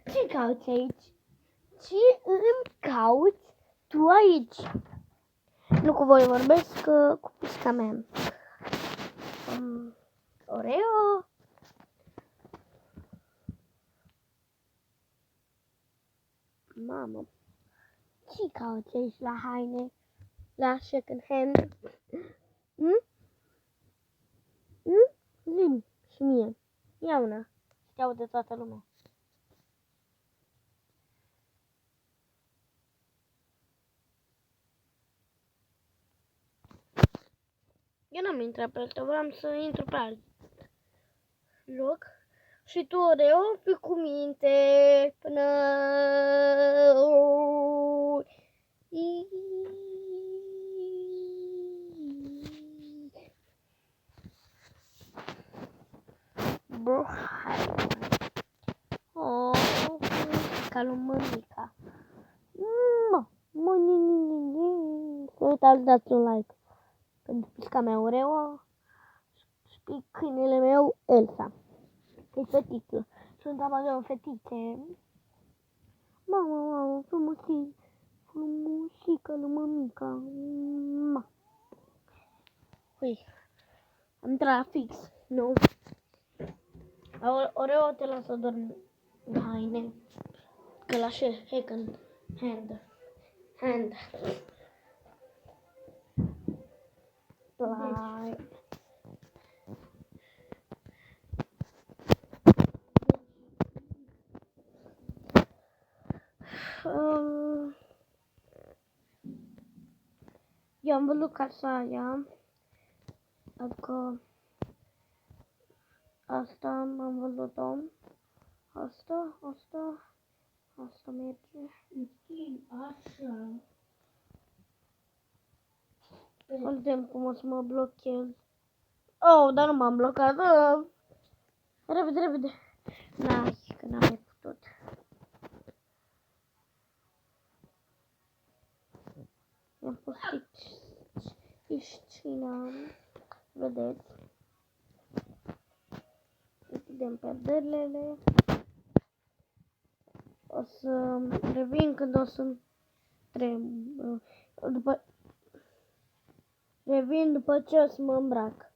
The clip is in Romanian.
Ce cauți aici? Ce îmi cauți tu aici? Nu cu voi vorbesc, cu pisca mea. Oreo? Mamă, ce cauți aici la haine? La second hand? Zi-mi și mie. Ia una. Și te aude toată lumea. Eu n-am intrat pe ăsta, vreau să intru pe alt loc. Și tu, Oreo, fii cu minte până... Bro, hai. Oh, ca lui mămica. Să uitați, dați un like pentru pisca mea Oreo și pe câinele meu Elsa. E fetiță. Sunt amazon fetițe. Mamă, frumusică lui mămica. Ui, am intrat la fix, nu? Oreo te lasă dormi în haine. Că la second hand. Like. Eu am văzut casa aia. Adică asta am văzut-o. Asta merge. Așa. Vedem cum o să mă blochez. Oh, dar nu m-am blocat. Repede. Nice, că n-am mai putut. I-am pus piscina. Vedeți. Închidem perdelele. O să revin când o să revin după ce o să mă îmbrac.